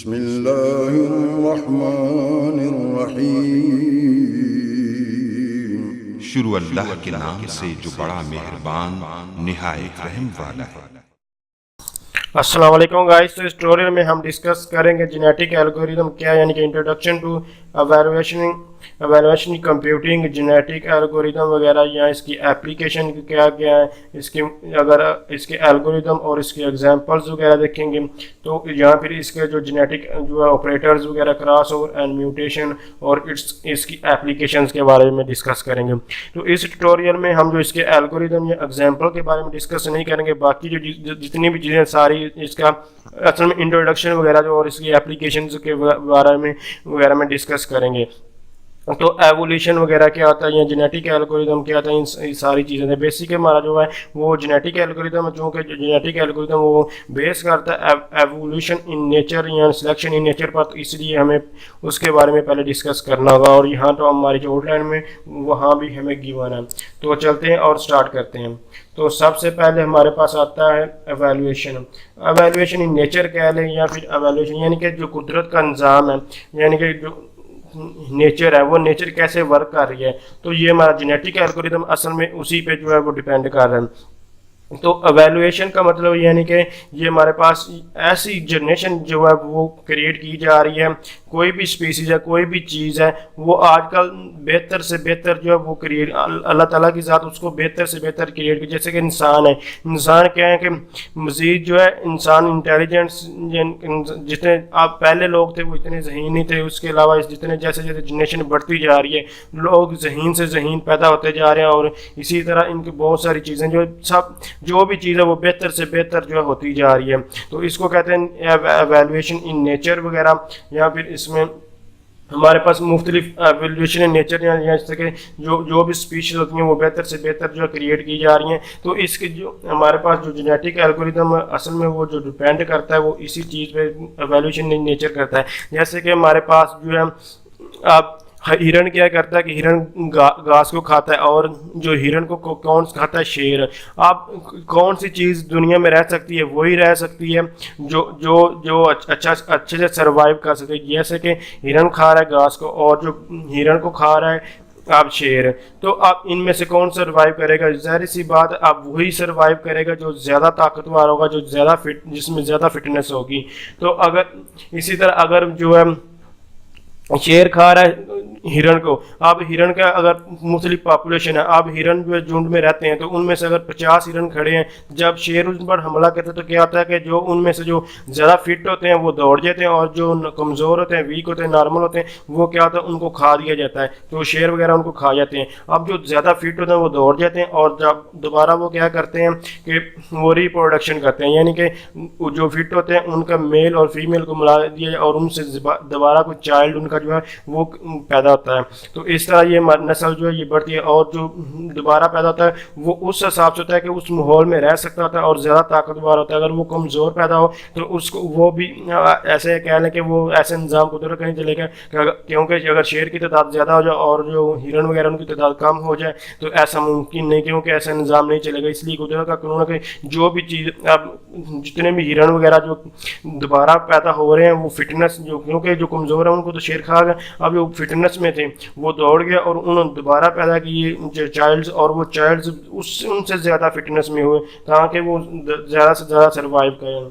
बिस्मिल्लाहिर्रहमानिर्रहीम। शुरू अल्लाह के नाम से जो बड़ा मेहरबान निहायत रहम वाला है। अस्सलाम वालेकुम गाइस। तो इस ट्यूटोरियल में हम डिस्कस करेंगे जेनेटिक एल्गोरिदम क्या, यानी कि introduction to evaluation computing genetic algorithm वगैरह, या इसकी एप्लीकेशन क्या क्या है, इसके अगर इसके एल्गोरिदम और इसके एग्जांपल्स वगैरह देखेंगे तो यहाँ फिर इसके जो जेनेटिक जो है ऑपरेटर्स वगैरह, क्रॉस ओवर एंड म्यूटेशन और इसकी एप्लीकेशंस के बारे में डिस्कस करेंगे। तो इस ट्यूटोरियल में हम जो इसके एल्गोरिदम या एग्जांपल के बारे में डिस्कस नहीं करेंगे, बाकी जो जितनी भी चीज़ें सारी इसका असल में इंट्रोडक्शन वगैरह जो और इसकी एप्लीकेशंस के बारे में वगैरह में डिस्कस करेंगे। तो एवोल्यूशन वगैरह क्या आता है या जेनेटिक एल्गोरिदम क्या आता है, इन सारी चीज़ें हैं। बेसिक हमारा जो है वो जेनेटिक एल्गोरिदम, चूँकि जेनेटिक एल्गोरिदम वो बेस करता है एवोल्यूशन इन नेचर या सिलेक्शन इन नेचर पर, तो इसलिए हमें उसके बारे में पहले डिस्कस करना होगा। और यहाँ तो हमारी जो आउटलाइन में वहाँ भी हमें गिवन है। तो चलते हैं और स्टार्ट करते हैं। तो सबसे पहले हमारे पास आता है एवैल्यूएशन। एवैल्यूएशन इन नेचर कह लें या फिर एवैल्यूएशन यानी कि जो कुदरत का निज़ाम है, यानी कि जो नेचर है वो नेचर कैसे वर्क कर रही है, तो ये हमारा जेनेटिक एल्गोरिदम असल में उसी पे जो है वो डिपेंड कर रहा है। तो एवैल्यूएशन का मतलब यानी कि ये हमारे पास ऐसी जनरेशन जो है वो क्रिएट की जा रही है, कोई भी स्पीसीज है, कोई भी चीज़ है, वो आजकल बेहतर से बेहतर जो है वो क्रिएट, अल्लाह ताला की ज़ात उसको बेहतर से बेहतर क्रिएट की। जैसे कि इंसान है, इंसान क्या है कि मज़ीद जो है इंसान इंटेलिजेंस, जितने आप पहले लोग थे वो इतने ज़हीन नहीं थे, उसके अलावा जितने जैसे जैसे जनरेशन बढ़ती जा रही है लोग ज़हीन से ज़हीन पैदा होते जा रहे हैं, और इसी तरह इनकी बहुत सारी चीज़ें जो भी चीज़ है वो बेहतर से बेहतर जो है होती जा रही है। तो इसको कहते हैं एवैल्यूएशन इन नेचर वगैरह, या फिर इसमें हमारे पास मुख्तलिफ एवैल्यूएशन इन नेचर जैसे कि जो भी स्पीशीज होती हैं वो बेहतर से बेहतर जो है क्रिएट की जा रही हैं। तो इसके जो हमारे पास जो जेनेटिक एल्गोरिदम असल में वो जो डिपेंड करता है वो इसी चीज़ पे एवैल्यूएशन इन नेचर करता है। जैसे कि हमारे पास जो है आप हिरण क्या करता है कि हिरण घास को खाता है, और जो हिरण को कौन खाता है, शेर। आप कौन सी चीज़ दुनिया में रह सकती है, वही रह सकती है जो जो जो अच्छे से सरवाइव कर सके। जैसे कि हिरण खा रहा है घास को, और जो हिरण को खा रहा है आप शेर, तो आप इनमें से कौन सरवाइव करेगा? ज़ाहिर सी बात आप वही सरवाइव करेगा जो ज़्यादा ताकतवर होगा, जो ज़्यादा फिट, जिसमें ज़्यादा फिटनेस होगी। तो अगर इसी तरह अगर जो है शेर खा रहा है हिरण को, आप हिरण का अगर मुख्तलिफ पॉपुलेशन है, आप हिरण जो झुंड में रहते हैं, तो उनमें से अगर 50 हिरण खड़े हैं, जब शेर उन पर हमला करते हैं तो क्या होता है कि जो उनमें से जो ज़्यादा फिट होते हैं वो दौड़ जाते हैं, और जो कमज़ोर होते हैं, वीक होते हैं, नॉर्मल होते हैं, वो क्या होता है उनको खा दिया जाता है। तो शेर वगैरह उनको खा जाते हैं। अब जो ज़्यादा फिट होते हैं वो दौड़ जाते हैं, और जब दोबारा वो क्या करते हैं कि वो रिप्रोडक्शन करते हैं, यानी कि जो फिट होते हैं उनका मेल और फीमेल को मिला दिया जाए और उनसे दोबारा कोई चाइल्ड उनका जो है वो पैदा होता है। तो इस तरह ये नस्ल जो है ये बढ़ती है, और जो दोबारा पैदा होता है वो उस हिसाब से होता है कि उस माहौल में रह सकता होता है और ज़्यादा ताकतवर होता है। अगर वो कमज़ोर पैदा हो तो उसको वो भी ऐसे कह लें कि वो ऐसे निज़ाम कुदरत कहीं चलेगा, क्योंकि अगर शेर की तादाद ज़्यादा हो जाए और जो हिरण वगैरह उनकी तादाद कम हो जाए तो ऐसा मुमकिन नहीं, क्योंकि ऐसा निज़ाम नहीं चलेगा। इसलिए कुदरत का कानून है कि जो भी चीज़ अब जितने भी हिरण वगैरह जो दोबारा पैदा हो रहे हैं वो फिटनेस, जो क्योंकि जो कमज़ोर है उनको तो शेर खा गया, अब जो फिटनेस में थे वो दौड़ गया और उन्होंने दोबारा पैदा किए चाइल्ड्स, और वो चाइल्ड्स उनसे ज़्यादा फिटनेस में हुए ताकि वो ज़्यादा से ज़्यादा सर्वाइव करें।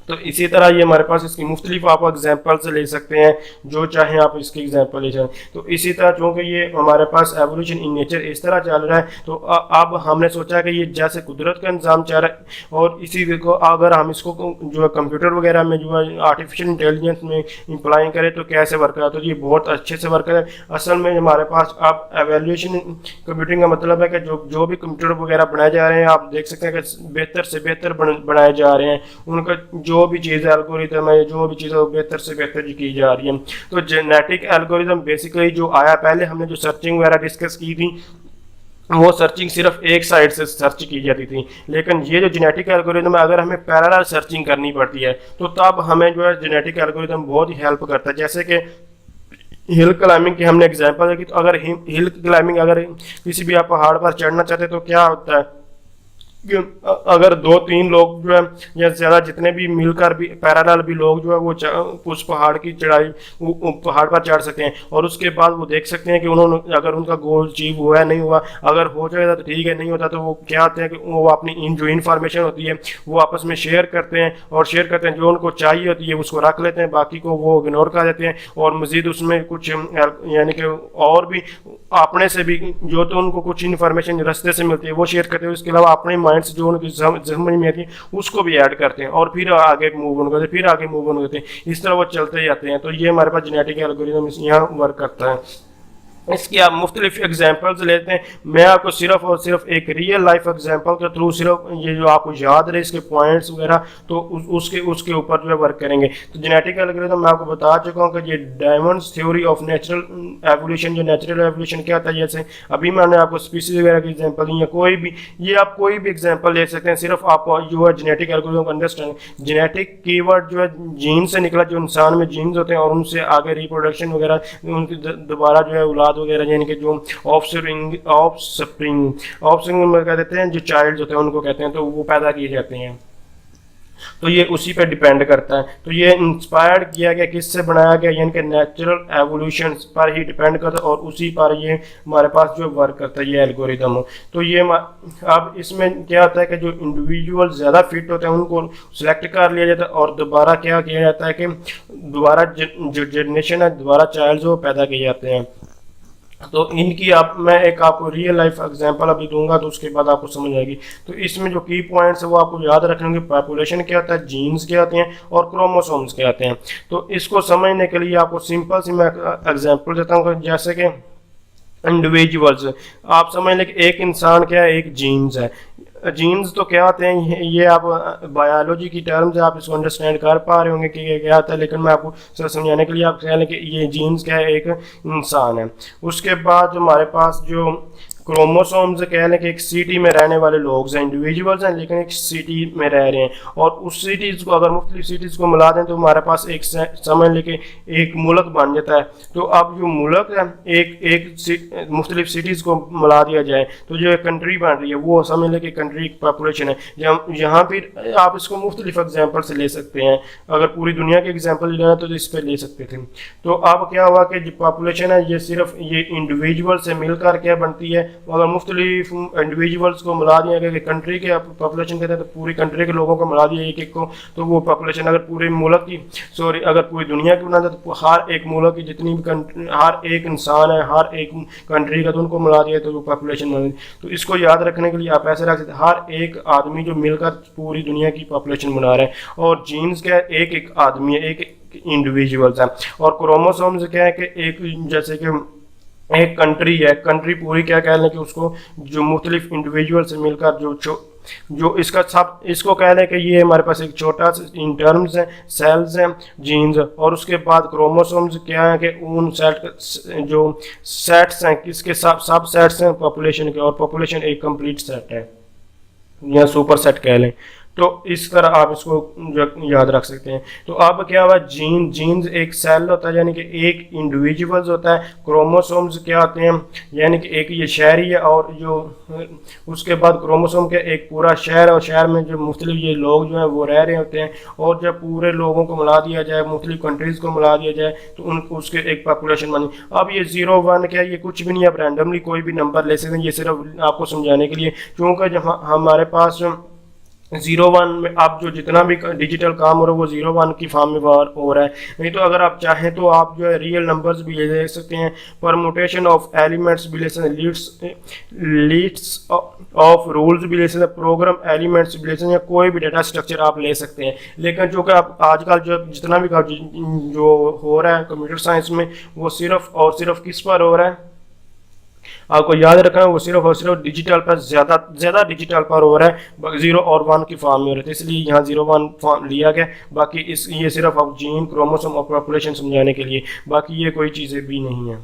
तो इसी तरह ये हमारे पास इसकी मुख्तलिफ आप एग्जाम्पल्स ले सकते हैं, जो चाहें आप इसकी एग्जाम्पल ले सकते हैं। तो इसी तरह चूँकि ये हमारे पास एवोल्यूशन इन नेचर इस तरह चल रहा है, तो अब हमने सोचा कि ये जैसे कुदरत का निज़ाम चल रहा है, और इसी को अगर हम इसको जो है कंप्यूटर वगैरह में जो है आर्टिफिशियल इंटेलिजेंस में इम्प्लाई करें तो कैसे वर्क करें, तो ये बहुत अच्छे से वर्क करें। असल में हमारे पास अब एवोल्यूशन कंप्यूटिंग का मतलब है कि जो भी कंप्यूटर वगैरह बनाए जा रहे हैं, आप देख सकते हैं कि बेहतर से बेहतर बनाए जा रहे हैं। उनका जो भी चीज़ एल्गोरिदम है, जो भी चीज़ है बेहतर से बेहतर की जा रही है। तो जेनेटिक एल्गोरिदम बेसिकली जो आया, पहले हमने जो सर्चिंग वगैरह डिस्कस की थी वो सर्चिंग सिर्फ एक साइड से सर्च की जाती थी, लेकिन ये जो जेनेटिक एल्गोरिदम है अगर हमें पैरेलल सर्चिंग करनी पड़ती है तो तब हमें जो है जेनेटिक एल्गोरिदम बहुत ही हेल्प करता है। जैसे कि हिल क्लाइंबिंग की हमने एग्जांपल देखी, तो अगर हिल क्लाइंबिंग अगर किसी भी आप पहाड़ पर चढ़ना चाहते तो क्या होता है कि अगर 2-3 लोग जो है या ज़्यादा जितने भी मिलकर भी पैरेलल भी लोग जो है वो उस पहाड़ की चढ़ाई पहाड़ पर चढ़ सकते हैं, और उसके बाद वो देख सकते हैं कि उन्होंने अगर उनका गोल अचीव हुआ है नहीं हुआ। अगर हो जाएगा तो ठीक है, नहीं होता तो वो क्या होते हैं कि वो अपनी जो इन्फॉर्मेशन होती है वो आपस में शेयर करते हैं, और शेयर करते हैं जो उनको चाहिए होती है उसको रख लेते हैं, बाकी को वो इग्नोर कर देते हैं। और मज़ीद उसमें कुछ यानी कि और भी अपने से भी जो तो उनको कुछ इन्फॉर्मेशन रास्ते से मिलती है वो शेयर करते हैं, उसके अलावा अपने माइंड से जो उनकी समझ में आती है उसको भी ऐड करते हैं, और फिर आगे मूव ऑन करते हैं, फिर आगे मूव ऑन करते हैं। इस तरह वो चलते जाते हैं। तो ये हमारे पास जेनेटिक एल्गोरिथम यहाँ वर्क करता है। इसकी आप मुख्तलिफ एग्जाम्पल्स लेते हैं। मैं आपको सिर्फ और सिर्फ एक रियल लाइफ एग्जाम्पल के थ्रू सिर्फ ये जो आपको याद रहे इसके पॉइंट्स वगैरह तो उसके ऊपर जो है वर्क करेंगे। तो जेनेटिक एल्गोरिथम मैं आपको बता चुका हूँ कि ये diamonds theory of natural evolution, जो नेचुरल एवोल्यूशन क्या होता है, जैसे अभी मैंने आपको स्पीसीज वगैरह की एग्जाम्पल दी है, कोई भी ये आप कोई भी एग्जाम्पल ले सकते हैं। सिर्फ आप जो है जेनेटिक एल्गोरिथम को अंडरस्टैंड, जेनेटिक कीवर्ड जो है जीन से निकला, जो इंसान में जीन्स होते हैं और उनसे आगे रिप्रोडक्शन वगैरह उनकी दोबारा जो है औलाद वगैरह यानी कि जो ऑफस्प्रिंग में कह देते हैं, जो चाइल्ड होते हैं उनको कहते हैं, तो वो पैदा किए जाते हैं। तो ये उसी पे डिपेंड करता है। तो ये इंस्पायर्ड किया गया, किससे बनाया गया, यानी कि नेचुरल एवोल्यूशन पर ही डिपेंड करता है, और उसी पर ये हमारे पास जो वर्क करता है ये एल्गोरिदम। तो ये अब इसमें क्या होता है कि जो इंडिविजुअल ज़्यादा फिट होते हैं उनको सिलेक्ट कर लिया जाता है, और दोबारा क्या किया जाता है कि दोबारा जो जनरेशन है दोबारा चाइल्ड जो पैदा किए जाते हैं। तो इनकी मैं एक आपको रियल लाइफ एग्जांपल अभी दूंगा तो उसके बाद आपको समझ आएगी। तो इसमें जो की पॉइंट्स है वो आपको याद रखने होंगे। पॉपुलेशन क्या होता है, जीन्स क्या होते हैं, और क्रोमोसोम्स क्या होते हैं। तो इसको समझने के लिए आपको सिंपल सी मैं एग्जांपल देता हूँ। जैसे कि इंडिविजुअल्स, आप समझ लें कि एक इंसान क्या है, एक जीन्स है। जीन्स तो क्या होते हैं, ये आप बायोलॉजी की टर्म्स आप इसको अंडरस्टैंड कर पा रहे होंगे कि ये क्या होता है, लेकिन मैं आपको सर समझाने के लिए आप कह लें कि ये जीन्स क्या है, एक इंसान है। उसके बाद हमारे पास जो क्रोमोसोम्स कह लें कि एक सिटी में रहने वाले लोग हैं, इंडिविजुअल्स हैं लेकिन एक सिटी में रह रहे हैं, और उस सिटीज़ को अगर मुख्तलिफ सिटीज़ को मिला दें तो हमारे पास एक समझ लें कि एक मुल्क बन जाता है। तो अब जो मुल्क है एक मुख्तलिफ सिटीज़ को मिला दिया जाए तो जो एक कंट्री बन रही है वो समझ लें कि कंट्री की पॉपुलेशन है। यहाँ फिर आप इसको मुख्तलिफ एग्जाम्पल से ले सकते हैं। अगर पूरी दुनिया के एग्जाम्पल लेना तो इस पर ले सकते थे। तो अब क्या हुआ कि जो पॉपुलेशन है ये सिर्फ ये इंडिविजुअल से मिलकर क्या बनती है, अगर मुख्तलिफ इंडिविजुअल्स को मिला दिया गया कि कंट्री के पॉपुलेशन कहते हैं तो पूरी कंट्री के लोगों को मिला दिया एक एक को, तो वो पॉपुलेशन अगर पूरे मुल्क की अगर पूरी दुनिया की बनाते तो हर एक मुल्क की जितनी भी हर एक इंसान है हर एक कंट्री का, तो उनको मिला दिया तो वो पॉपुलेशन बन। तो इसको याद रखने के लिए आप ऐसे रख सकते हैं, हर एक आदमी जो मिलकर पूरी दुनिया की पॉपुलेशन बना रहे हैं, और जीन्स क्या है, एक एक आदमी है, एक इंडिविजुअल्स है। और क्रोमोसोम्स क्या है कि एक जैसे कि एक कंट्री है, कंट्री पूरी क्या कह लें कि उसको जो मुख्तलिफ इंडिविजुअल से मिलकर जो इसका सब इसको कह लें कि ये हमारे पास एक छोटा इन टर्म्स है सेल्स हैं जीन्स, और उसके बाद क्रोमोसोम्स क्या है कि उन सेट जो सेट्स हैं किसके सब सेट्स हैं पॉपुलेशन के, और पॉपुलेशन एक कंप्लीट सेट है या सुपर सेट कह लें। तो इस तरह आप इसको याद रख सकते हैं। तो अब क्या हुआ, जीन्स एक सेल होता है यानी कि एक इंडिविजुअल्स होता है। क्रोमोसोम्स क्या होते हैं यानी कि एक ये शहरी है, और जो उसके बाद क्रोमोसोम के एक पूरा शहर, और शहर में जो मुख्तलिफ ये लोग जो हैं वो रह रहे होते हैं। और जब पूरे लोगों को मिला दिया जाए, मुख्तलिफ कंट्रीज़ को मिला दिया जाए तो उसके एक पॉपुलेशन बनी। अब ये 0 1 क्या, ये कुछ भी नहीं, आप रैंडमली कोई भी नंबर ले सकते हैं। ये सिर्फ आपको समझाने के लिए, क्योंकि जब हमारे पास 0 1 में आप जो जितना भी डिजिटल काम हो रहा है वो 0 1 की फॉर्म में हो रहा है। नहीं तो अगर आप चाहें तो आप जो है रियल नंबर्स भी ले सकते हैं, परमुटेशन ऑफ एलिमेंट्स भी ले सकते हैं, लीड्स ऑफ रूल्स भी ले सकते हैं, प्रोग्राम एलिमेंट्स भी ले सकते हैं, या कोई भी डेटा स्ट्रक्चर आप ले सकते हैं। लेकिन जो कि आप आजकल जो जितना भी जो हो रहा है कंप्यूटर साइंस में वो सिर्फ और सिर्फ किस पर हो रहा है, आपको याद रखना है, वो सिर्फ और सिर्फ डिजिटल पर ज़्यादा डिजिटल पर हो रहा है। 0 और 1 की फॉर्म में हो रहा है, इसलिए यहाँ 0 1 फॉर्म लिया गया। बाकी ये सिर्फ अब जीन क्रोमोसोम और पॉपुलेशन समझाने के लिए, बाकी ये कोई चीज़ें भी नहीं है।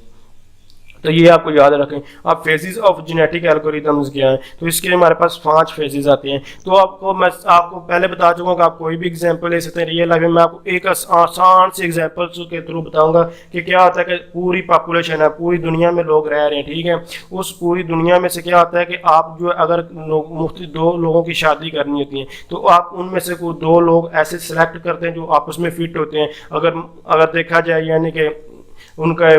तो ये आपको याद रखें। अब फेजेस ऑफ जेनेटिक एल्गोरिदम्स क्या हैं, तो इसके लिए हमारे पास 5 फेजेस आते हैं। तो मैं आपको पहले बता चुका हूँ कि आप कोई भी एग्जांपल ले सकते हैं रियल लाइफ में। मैं आपको एक आसान से एग्जांपल के थ्रू बताऊंगा कि क्या होता है कि पूरी पॉपुलेशन है, पूरी दुनिया में लोग रह रहे हैं, ठीक है। उस पूरी दुनिया में से क्या होता है कि आप जो है अगर मुफ्त 2 लोगों की शादी करनी होती है तो आप उनमें से कोई 2 लोग ऐसे सिलेक्ट करते हैं जो आपस में फिट होते हैं। अगर देखा जाए यानी कि उनका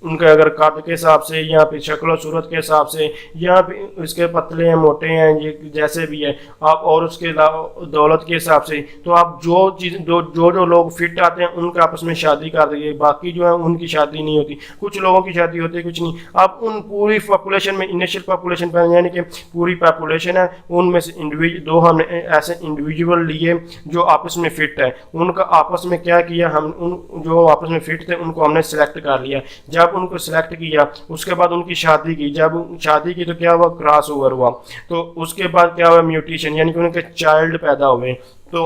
उनके अगर कद के हिसाब से या फिर शक्ल सूरत के हिसाब से या फिर इसके पतले हैं मोटे हैं ये जैसे भी है आप, और उसके दौलत के हिसाब से, तो आप जो चीज़ जो लोग फिट आते हैं उनके आपस में शादी कर दीजिए। बाकी जो है उनकी शादी नहीं होती, कुछ लोगों की शादी होती है कुछ नहीं। आप उन पूरी पॉपुलेशन में इनिशियल पॉपुलेशन पर यानी कि पूरी पॉपुलेशन है उनमें से दो हमने ऐसे इंडिविजुअल लिए जो आपस में फिट है। उनका आपस में क्या किया, हम उन जो आपस में फिट थे उनको हमने सेलेक्ट कर लिया। जब उनको सिलेक्ट किया उसके बाद उनकी शादी की, जब शादी की तो क्या हुआ, क्रॉस ओवर हुआ। तो उसके बाद क्या हुआ, म्यूटेशन, यानी कि उनके चाइल्ड पैदा हुए। तो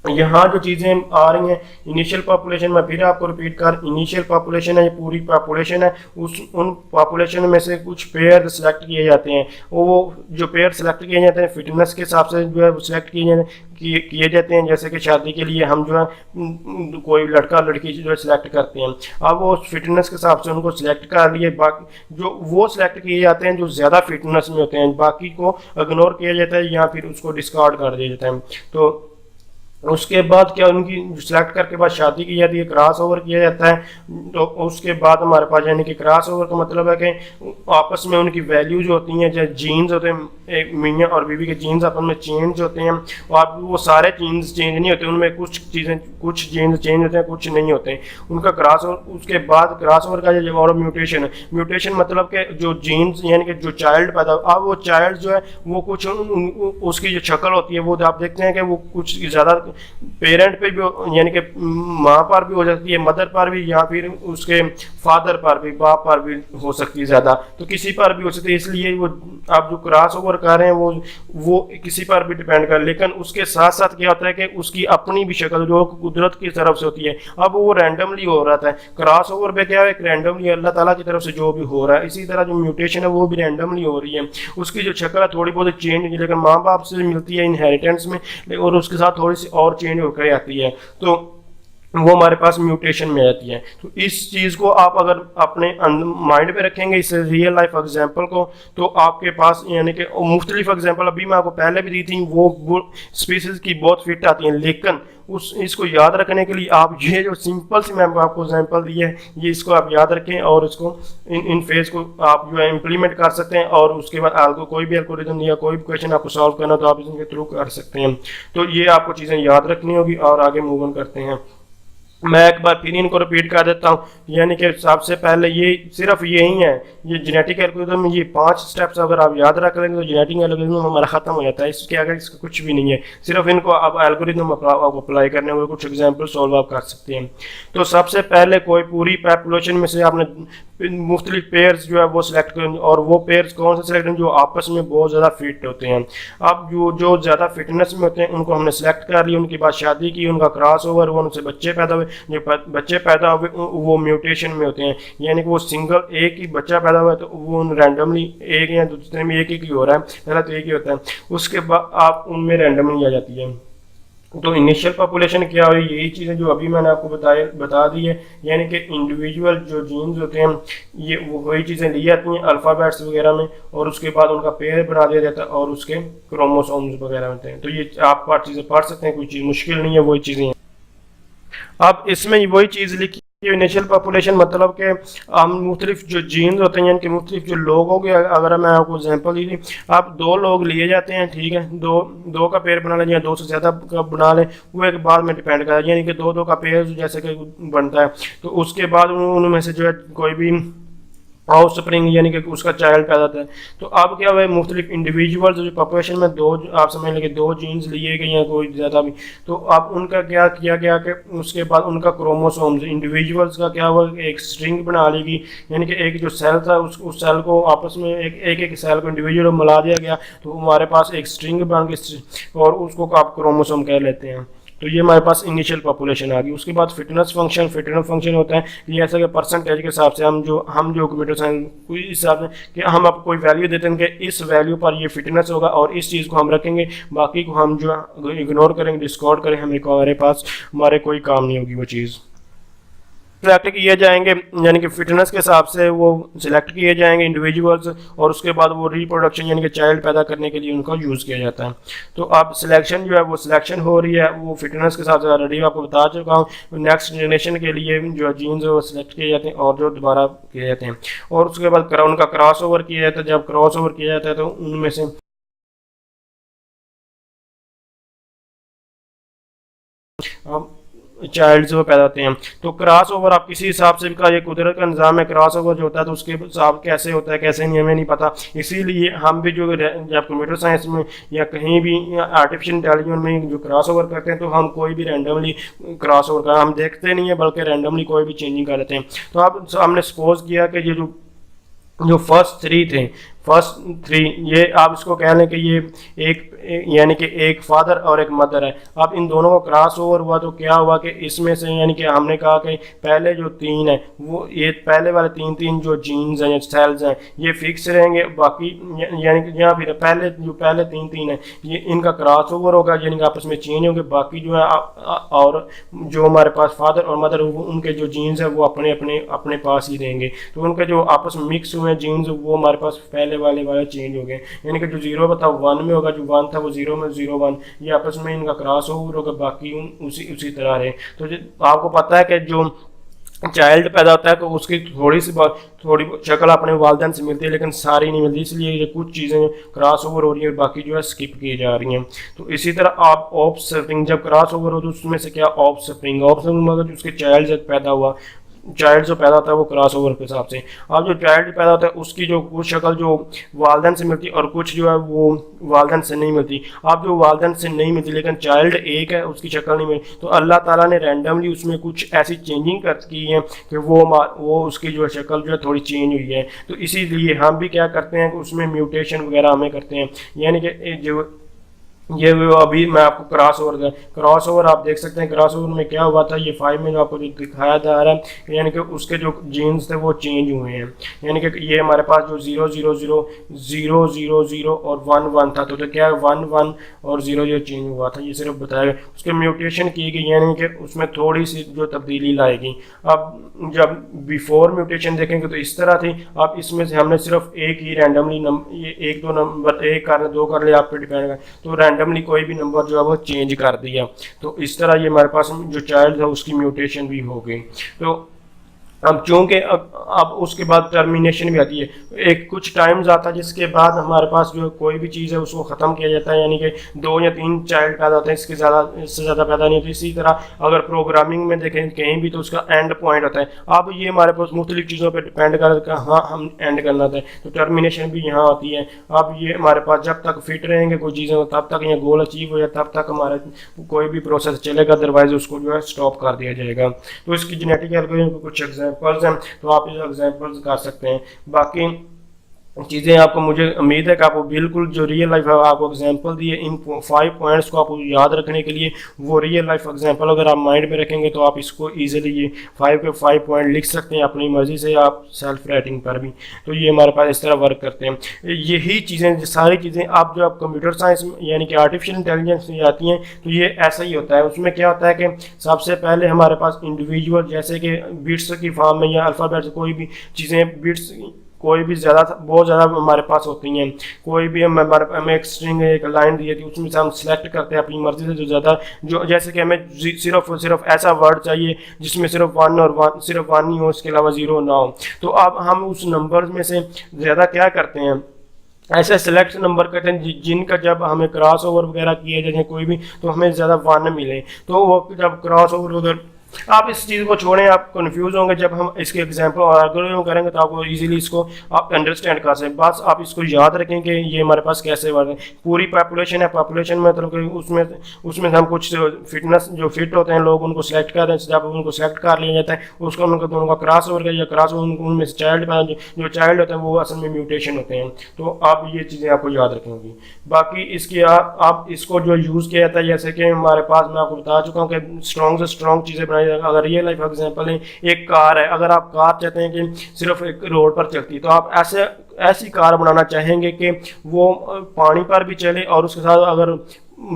यहाँ जो चीज़ें आ रही हैं इनिशियल पॉपुलेशन में, फिर आपको रिपीट कर, इनिशियल पॉपुलेशन है ये पूरी पॉपुलेशन है, उन पॉपुलेशन में से कुछ पेयर सिलेक्ट किए जाते हैं। वो जो पेयर सिलेक्ट किए जाते हैं फिटनेस के हिसाब से जो है वो सिलेक्ट किए जाते हैं। जैसे कि शादी के लिए हम जो है कोई लड़का लड़की जो है सिलेक्ट करते हैं। अब वो फिटनेस के हिसाब से उनको सिलेक्ट कर लिए, बाकी जो वो सिलेक्ट किए जाते हैं जो ज़्यादा फिटनेस में होते हैं, बाकी को इग्नोर किया जाता है या फिर उसको डिस्कार्ड कर दिया जाता है। तो उसके बाद क्या उनकी सिलेक्ट करके बाद शादी की जाती है, क्रॉस ओवर किया जाता है। तो उसके बाद हमारे पास यानी कि क्रॉस ओवर का मतलब है कि आपस में उनकी वैल्यू जो होती हैं, जैसे जीन्स होते हैं, एक मियाँ और बीवी के जीन्स आपस में चेंज होते हैं। और वो सारे जीन्स चेंज नहीं होते, उनमें कुछ जीन्स चेंज होते हैं कुछ नहीं होते हैं। उनका क्रॉस ओवर, उसके बाद क्रॉस ओवर का जो और म्यूटेशन है, म्यूटेशन मतलब कि जो जीन्स यानी कि जो चाइल्ड पैदा, अब वो चाइल्ड जो है वो कुछ उसकी जो शक्ल होती है वो आप देखते हैं कि वो कुछ ज़्यादा पेरेंट पे भी यानी कि माँ पर भी हो सकती है, मदर पर भी, या फिर उसके फादर पर भी, बाप पर भी हो सकती है ज़्यादा, तो किसी पर भी हो सकती है। इसलिए वो आप जो क्रॉस ओवर कर रहे हैं वो किसी पर भी डिपेंड कर, लेकिन उसके साथ साथ क्या होता है कि उसकी अपनी भी शक्ल जो कुदरत की तरफ से होती है। अब वो रैंडमली हो रहा था, क्रॉस ओवर पे क्या है, रैंडमली अल्लाह ताला की तरफ से जो भी हो रहा है। इसी तरह जो म्यूटेशन है वो भी रैंडमली हो रही है। उसकी जो शक्ल है थोड़ी बहुत चेंज होगी, लेकिन माँ बाप से मिलती है इनहेरिटेंस में, और उसके साथ थोड़ी सी और चेंज होकर आती है, तो वो हमारे पास म्यूटेशन में आती है। तो इस चीज़ को आप अगर अपने माइंड पे रखेंगे इस रियल लाइफ एग्जांपल को, तो आपके पास यानी कि मुख्तलिफ एग्जांपल अभी मैं आपको पहले भी दी थी, वो स्पीसीज की बहुत फिट आती हैं। लेकिन इसको याद रखने के लिए आप ये जो सिंपल सी मैंने आपको एग्जांपल दी है, ये इसको आप याद रखें और इसको इन फेज को आप जो है इम्प्लीमेंट कर सकते हैं। और उसके बाद आपको कोई भी एल्गोरिथम या कोई भी क्वेश्चन आपको सॉल्व करना तो आप इसके थ्रू कर सकते हैं। तो ये आपको चीज़ें याद रखनी होगी और आगे मूव ऑन करते हैं। मैं एक बार फिर इनको रिपीट कर देता हूँ, यानी कि सबसे पहले ये सिर्फ यही है, ये जेनेटिक एल्गोरिथम में ये 5 स्टेप्स अगर आप याद रख लेंगे तो जेनेटिक एल्गोरिथम हमारा खत्म हो जाता है। इसके आगे इसका कुछ भी नहीं है, सिर्फ इनको आप एल्गोरिथम आप अप्लाई करने हुए कुछ एग्जाम्पल सॉल्व आप कर सकते हैं। तो सबसे पहले कोई पूरी पॉपुलेशन में से आपने मुख्तलिफ पेयर्स जो है वो सिलेक्ट करें, और वो पेयर्स कौन से सिलेक्ट करें जो आपस में बहुत ज़्यादा फिट होते हैं। अब जो ज़्यादा फिटनेस में होते हैं उनको हमने सेलेक्ट कर लिया, उनके बाद शादी की, उनका क्रॉस ओवर हुआ, उनसे बच्चे पैदा हुए। जो बच्चे पैदा हुए वो म्यूटेशन में होते हैं, यानी कि वो सिंगल एक ही बच्चा पैदा हुआ है तो वो रैंडमली एक या दूसरे में एक ही हो रहा है, पहला तो एक ही होता है, उसके बाद आप उनमें रैंडमली आ जाती है। तो इनिशियल पॉपुलेशन क्या हुई, यही चीज़ें जो अभी मैंने आपको बता दी है, यानी कि इंडिविजुअल जो जीन्स होते हैं ये वही चीज़ें ली जाती हैं अल्फ़ाबेट्स वगैरह में, और उसके बाद उनका पेयर बना दिया जाता है और उसके क्रोमोसोम्स वगैरह होते हैं। तो ये आप चीज़ें पढ़ सकते हैं, कोई चीज़ मुश्किल नहीं है, वही चीज़ें हैं। अब इसमें वही चीज़ लिखी इनिशियल पॉपुलेशन मतलब कि हम मुख्तलिफ जो जीन्स होते हैं यानी कि मुख्तलिफ जो लोग हो गए। अगर मैं आपको एग्जांपल दी थी, आप 2 लोग लिए जाते हैं, ठीक है, दो का पेयर बना लें या 2 से ज़्यादा का बना लें, वो एक बाद में डिपेंड करता है, यानी कि 2 का पेयर जैसे कि बनता है। तो उसके बाद उनमें से जो है कोई भी ऑफ स्प्रिंग यानी कि उसका चाइल्ड पैदा होता है। तो अब क्या हुआ है, मुख्तलिफ इंडिविजुअल्स जो पॉपुलेशन में 2 आप समझ लेंगे 2 जीन्स लिए गए हैं कोई ज़्यादा भी, तो अब उनका क्या किया गया कि उसके बाद उनका क्रोमोसोम्स इंडिविजुअल्स का क्या हुआ, एक स्ट्रिंग बना ली गई, यानी कि एक जो सेल था उस सेल को आपस में एक सेल को इंडिविजुअल मिला दिया गया, तो हमारे पास एक स्ट्रिंग बन गई और उसको आप क्रोमोसोम कह लेते हैं। तो ये हमारे पास इनिशियल पॉपुलेशन आ गई। उसके बाद फिटनेस फंक्शन होता है ये ऐसा कि परसेंटेज के हिसाब से हम जो कंप्यूटर साइंस कोई हिसाब से कि हम आपको कोई वैल्यू देते हैं कि इस वैल्यू पर ये फिटनेस होगा और इस चीज़ को हम रखेंगे, बाकी को हम जो इग्नोर करेंगे, डिस्कार्ड करें, हमारे पास हमारे कोई काम नहीं होगी वो चीज़। सिलेक्ट किए जाएंगे यानी कि फिटनेस के हिसाब से वो सिलेक्ट किए जाएंगे इंडिविजुअल्स, और उसके बाद वो रिप्रोडक्शन यानी कि चाइल्ड पैदा करने के लिए उनका यूज़ किया जाता है। तो अब सिलेक्शन जो है वो सिलेक्शन हो रही है वो फिटनेस के साथ ऑलरेडी आपको बता चुका हूँ। नेक्स्ट जनरेशन के लिए जो जीन्स वो सिलेक्ट किए जाते हैं और जो दोबारा किए जाते हैं, और उसके बाद उनका क्रॉस ओवर किया जाता है। जब क्रॉस ओवर किया जाता है तो उनमें से अब चाइल्ड जो पैदा होते हैं। तो क्रॉस ओवर आप किसी हिसाब से का ये कुदरत का निज़ाम है, क्रॉस ओवर जो होता है तो उसके हिसाब कैसे होता है कैसे नहीं हमें नहीं पता। इसीलिए हम भी जो जब कंप्यूटर साइंस में या कहीं भी आर्टिफिशियल इंटेलिजेंस में जो क्रॉस ओवर करते हैं तो हम कोई भी रैंडमली क्रॉस ओवर का हम देखते नहीं है, बल्कि रैंडमली कोई भी चेंजिंग कर देते हैं। तो अब हमने सपोज किया कि ये जो फर्स्ट थ्री ये आप इसको कह लें कि ये एक यानी कि एक फादर और एक मदर है। अब इन दोनों को क्रॉस ओवर हुआ तो क्या हुआ कि इसमें से यानी कि हमने कहा कि पहले जो तीन है वो ये पहले वाले तीन जो जीन्स हैं या सेल्स हैं ये फिक्स रहेंगे, बाकी यानी कि यहाँ फिर पहले तीन है ये इनका क्रॉस ओवर होगा यानी कि आपस में चेंज होंगे। बाकी जो है और जो हमारे पास फादर और मदर उनके जो जीन्स है वो अपने पास ही रहेंगे। तो उनके जो आपस में मिक्स हुए जीन्स वो हमारे पास पहले वाले चेंज हो गए, यानी कि जो 0 था 1 में होगा, जो 1 था वो 0 में 0 1 ये आपस में इनका क्रॉस ओवर होगा, बाकी उसी तरह रहे। तो आपको पता है कि जो चाइल्ड पैदा होता है तो उसकी थोड़ी शक्ल अपने वालिदैन से मिलती है लेकिन सारी नहीं मिलती, इसलिए ये कुछ चीज़ें क्रॉस ओवर हो रही है बाकी जो है स्किप की जा रही हैं। तो इसी तरह आप ऑफस्प्रिंग जब क्रॉस ओवर हो तो उसमें से क्या ऑफस्प्रिंग मतलब उसके चाइल्ड जब पैदा हुआ, चाइल्ड जो पैदा होता है वो क्रॉस ओवर के हिसाब से। अब जो चाइल्ड पैदा होता है उसकी जो कुछ शक्ल जो वालिदैन से मिलती है और कुछ जो है वो वालिदैन से नहीं मिलती। अब जो वालिदैन से नहीं मिलती लेकिन चाइल्ड एक है उसकी शक्ल नहीं मिलती, तो अल्लाह ताला ने रैंडमली उसमें कुछ ऐसी चेंजिंग की है कि वो उसकी जो शक्ल जो है थोड़ी चेंज हुई है। तो इसीलिए हम भी क्या करते हैं कि उसमें म्यूटेशन वगैरह हमें करते हैं, यानी कि जो ये अभी मैं आपको क्रॉस ओवर आप देख सकते हैं। क्रॉस ओवर में क्या हुआ था ये 5 में जो आपको दिखाया जा रहा है, यानी कि उसके जो जीन्स थे वो चेंज हुए हैं, यानी कि ये हमारे पास जो 0 0 0 0 0 0 और 1 1 था, तो क्या 1 1 और 0 0 चेंज हुआ था, ये सिर्फ बताया गया। उसके म्यूटेशन की गई यानी कि उसमें थोड़ी सी जो तब्दीली लाएगी। अब जब बिफोर म्यूटेशन देखेंगे तो इस तरह थी। अब इसमें से हमने सिर्फ एक ही रैंडमली एक दो नंबर एक कर दो कर ले आप पे डिपेंड कर, तो रैंडमली कोई भी नंबर जो है वो चेंज कर दिया। तो इस तरह ये हमारे पास जो चाइल्ड है उसकी म्यूटेशन भी हो गई। तो अब चूंकि अब उसके बाद टर्मिनेशन भी आती है, एक कुछ टाइम्स आता है जिसके बाद हमारे पास जो कोई भी चीज़ है उसको ख़त्म किया जाता है, यानी कि 2 या 3 चाइल्ड पैदा होते हैं, इससे ज़्यादा पैदा नहीं होती। इसी तरह अगर प्रोग्रामिंग में देखें कहीं भी तो उसका एंड पॉइंट होता है। अब ये हमारे पास मुख्तलिफ चीज़ों पर डिपेंड करता है हाँ हम एंड करना होता है, तो टर्मिनेशन भी यहाँ आती है। अब ये हमारे पास जब तक फिट रहेंगे कोई चीज़ें तब तक ये गोल अचीव हो जाए, तब तक हमारा कोई भी प्रोसेस चलेगा, अदरवाइज उसको जो है स्टॉप कर दिया जाएगा। तो इसकी जेनेटिक एल्गोरिथम के कुछ एग्जांपल्स हैं, तो आप ये एग्जांपल्स कर सकते हैं। बाकी चीज़ें आपको मुझे उम्मीद है कि आपको बिल्कुल जो रियल लाइफ है आपको एग्जांपल दिए इन 5 पॉइंट्स को आपको याद रखने के लिए, वो रियल लाइफ एग्जांपल अगर आप माइंड में रखेंगे तो आप इसको इजीली ये 5 के 5 पॉइंट लिख सकते हैं अपनी मर्जी से, आप सेल्फ राइटिंग पर भी। तो ये हमारे पास इस तरह वर्क करते हैं। यही चीज़ें सारी चीज़ें आप जो आप कंप्यूटर साइंस यानी कि आर्टिफिशियल इंटेलिजेंस में आती हैं तो ये ऐसा ही होता है। उसमें क्या होता है कि सबसे पहले हमारे पास इंडिविजुअल जैसे कि बिट्स की फॉर्म में या अल्फ़ाबेट कोई भी चीज़ें बिट्स कोई भी बहुत ज़्यादा हमारे पास होती हैं। कोई भी हमें एक स्ट्रिंग एक लाइन दी थी उसमें से हम सिलेक्ट करते हैं अपनी मर्जी से जो ज़्यादा जो जैसे कि हमें सिर्फ ऐसा वर्ड चाहिए जिसमें सिर्फ 1 सिर्फ 1 ही हो, इसके अलावा 0 ना हो। तो अब हम उस नंबर में से ज़्यादा क्या करते हैं ऐसे सिलेक्ट नंबर करते हैं जिनका जब हमें क्रॉस ओवर वगैरह किया जाए कोई भी तो हमें ज़्यादा 1 मिले। तो वो जब क्रॉस ओवर आप इस चीज़ को छोड़ें, आप कंफ्यूज होंगे जब हम इसके एग्जांपल और एल्गोरिथम करेंगे तो आपको इजीली इसको आप अंडरस्टैंड कर सकें। बस आप इसको याद रखें कि ये हमारे पास कैसे वर्क है। पूरी पॉपुलेशन है, पॉपुलेशन में मतलब कि उसमें हम कुछ फिटनेस जो फिट होते हैं लोग उनको सिलेक्ट कर दें, जब उनको सिलेक्ट कर लिया जाता है उसको उनका दोनों का क्रॉस ओवर या क्रॉस उनमें से चाइल्ड जो चाइल्ड होते हैं वो असल में म्यूटेशन होते हैं। तो आप ये चीज़ें आपको याद रखेंगी। बाकी इसकी आप इसको जो यूज़ किया जाता है, जैसे कि हमारे पास मैं आपको बता चुका हूँ कि स्ट्रॉन्ग से स्ट्रॉन्ग चीज़ें बनाई। अगर रियल लाइफ एग्जांपल है, एक कार है, अगर आप कार चाहते हैं कि सिर्फ एक रोड पर चलती है तो आप ऐसी कार बनाना चाहेंगे कि वो पानी पर भी चले और उसके साथ अगर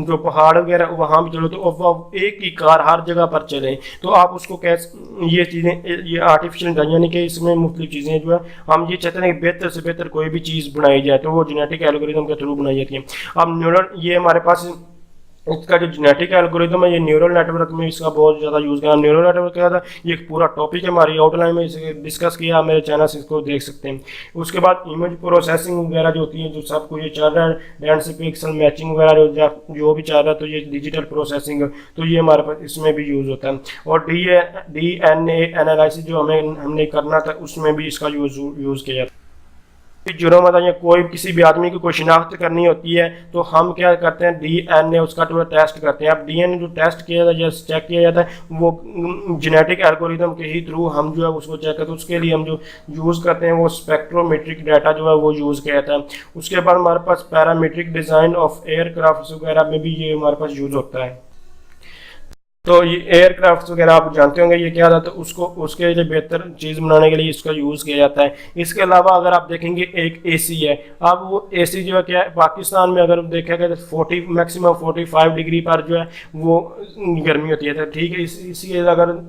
जो पहाड़ वगैरह वहाँ भी चलो तो एक ही कार हर जगह पर चले। तो आप उसको कैसे ये चीज़ें ये आर्टिफिशियल इंटेलिजेंस यानी कि इसमें मुख्तलिफ चीज़ें जो है हम ये चाहते हैं कि बेहतर से बेहतर कोई भी चीज़ बनाई जाए तो वो जेनेटिक एल्गोरिथम के थ्रू बनाई जाती है। अब न्यूरल ये हमारे पास इसका जो जेनेटिक एल्गोरिथम है ये न्यूरल नेटवर्क में इसका बहुत ज़्यादा यूज़ किया। न्यूरल नेटवर्क क्या था, ये एक पूरा टॉपिक है हमारी आउटलाइन में इसे डिस्कस किया, मेरे चैनल से इसको देख सकते हैं। उसके बाद इमेज प्रोसेसिंग वगैरह जो होती है, जो सब कुछ ये चल रहा है, डेंस पिक्सल मैचिंग वगैरह जो भी चल रहा है, तो ये डिजिटल प्रोसेसिंग तो ये हमारे पास इसमें भी यूज़ होता है। और DNA एनालिसिस जो हमने करना था उसमें भी इसका यूज़ किया जाता है। जुर्म या कोई किसी भी आदमी की कोई शिनाख्त करनी होती है तो हम क्या करते हैं, DNA उसका जो टेस्ट करते हैं। अब DNA जो टेस्ट किया जाता है, चेक किया जाता है वो जेनेटिक एल्गोरिथम के ही थ्रू हम जो है उसको चेक करते हैं। उसके लिए हम जो यूज़ करते हैं वो स्पेक्ट्रोमेट्रिक डाटा जो है वो यूज़ किया जाता है। उसके बाद हमारे पास पैरामीट्रिक डिज़ाइन ऑफ एयरक्राफ्ट वगैरह में भी ये हमारे पास यूज़ होता है। तो ये एयरक्राफ्ट वगैरह आप जानते होंगे ये क्या था, तो उसके लिए बेहतर चीज़ बनाने के लिए इसका यूज़ किया जाता है। इसके अलावा अगर आप देखेंगे एक AC है। अब वो AC जो है क्या है, पाकिस्तान में अगर देखा जाए तो 40 मैक्सिमम 45 डिग्री पर जो है वो गर्मी होती है। तो ठीक है, इसी अगर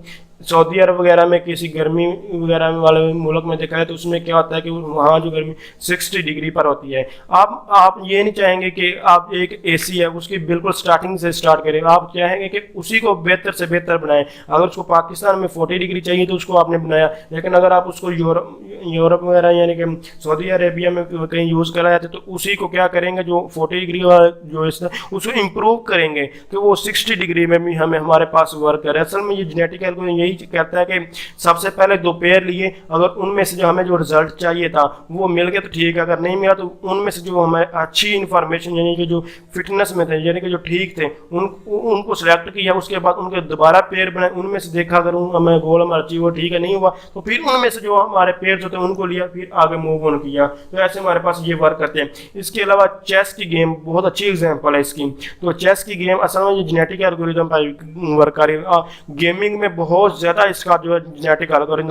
सऊदी अरब वगैरह में किसी गर्मी वगैरह वाले मुल्क में देखा है तो उसमें क्या होता है कि वहाँ जो गर्मी 60 डिग्री पर होती है। आप ये नहीं चाहेंगे कि आप एक AC है उसकी बिल्कुल स्टार्टिंग से स्टार्ट करें, आप चाहेंगे कि उसी को बेहतर से बेहतर बनाएं। अगर उसको पाकिस्तान में 40 डिग्री चाहिए तो उसको आपने बनाया, लेकिन अगर आप उसको यूरोप वगैरह यानी कि सऊदी अरेबिया में कहीं यूज़ कराया था तो उसी को क्या करेंगे, जो 40 डिग्री वाला जो उसको इम्प्रूव करेंगे तो वो 60 डिग्री में भी हमारे पास वर्क करे। असल में ये जेनेटिक एल्गोरिथम यही कहता है कि सबसे पहले 2 पेयर लिए, अगर उनमें से जो हमें जो रिजल्ट चाहिए था वो मिल गया तो ठीक है, अगर नहीं मिला तो उनमें से जो हमें अच्छी इंफॉर्मेशन यानी कि जो फिटनेस में थे यानी कि जो ठीक थे उनको सिलेक्ट किया। उसके बाद उनके दोबारा पेयर बनाए, उनमें से देखा अगर हमें गोल हमारा चाहिए वो ठीक है, नहीं हुआ तो फिर उनमें से जो हमारे पेयर होते हैं उनको लिया, फिर आगे मूव ऑन किया। तो ऐसे हमारे पास ये वर्क करते हैं। इसके अलावा चेस की गेम बहुत अच्छी एग्जाम्पल है इसकी। तो चेस की गेम असल में ये जेनेटिक एल्गोरिथम पर वर्क कर रही है। गेमिंग में बहुत ज़्यादा इसका जो है जेनेटिक एल्गोरिथम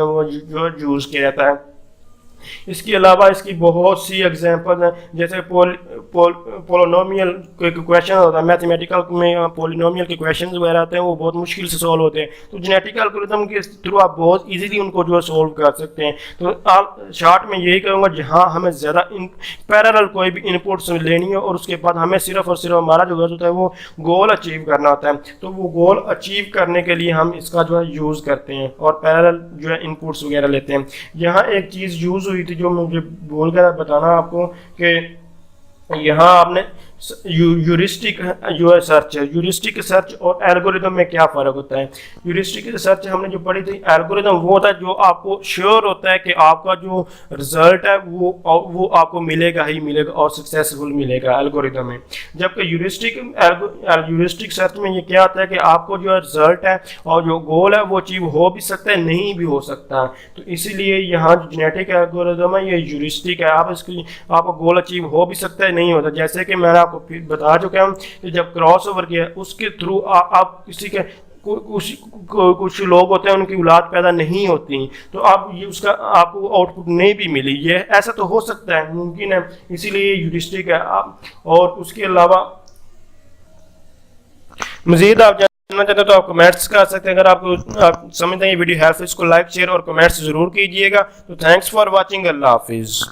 जो यूज़ किया जाता है। इसके अलावा इसकी बहुत सी एग्जांपल हैं, जैसे पोलिनोमियल क्वेश्चन होता है, मैथमेटिकल में पोलिनोमियल के क्वेश्चन वगैरह आते हैं वो बहुत मुश्किल से सॉल्व होते हैं। तो जेनेटिक एल्गोरिथम के थ्रू आप बहुत इजीली उनको जो है सॉल्व कर सकते हैं। तो आप शॉर्ट में यही कहूँगा, जहाँ हमें ज़्यादा पैरेलल कोई भी इनपुट्स लेनी है और उसके बाद हमें सिर्फ और सिर्फ हमारा जो होता है वो गोल अचीव करना होता है, तो वो गोल अचीव करने के लिए हम इसका जो है यूज़ करते हैं और पैरेलल जो है इनपुट्स वगैरह लेते हैं। यहाँ एक चीज़ यूज़ हुई थी जो मुझे भूल गया बताना आपको कि यहाँ आपने यूरिस्टिक जो है सर्च है, यूरिस्टिक सर्च और एल्गोरिथम में क्या फ़र्क होता है। यूरिस्टिक सर्च हमने जो पढ़ी थी, एल्गोरिथम वो होता है जो आपको श्योर होता है कि आपका जो रिजल्ट है वो आपको मिलेगा ही मिलेगा और सक्सेसफुल मिलेगा एल्गोरिथम में। जबकि यूरिस्टिक सर्च में ये क्या होता है कि आपको जो रिजल्ट है और जो गोल है वो अचीव हो भी सकता है, नहीं भी हो सकता। तो इसीलिए यहाँ जो जेनेटिक एल्गोरिथम है ये यूरिस्टिक है, आपका गोल अचीव हो भी सकता है, नहीं होता। जैसे कि मैंने फिर बता चुका हूं कि जब क्रॉस ओवर किया उसके थ्रू आप किसी के कुछ लोग होते हैं उनकी औलाद पैदा नहीं होती, तो आप ये उसका आपको आउटपुट नहीं भी मिली, ये ऐसा तो हो सकता है, मुमकिन है, इसीलिए यूरिस्टिक है। और उसके अलावा मजीद आप जानना चाहते हैं तो आप कमेंट्स कर सकते हैं। अगर आप समझते हैं ये वीडियो हेल्पफुल, इसको लाइक शेयर और कमेंट्स जरूर कीजिएगा। तो थैंक्स फॉर वॉचिंग, अल्लाह हाफिज़।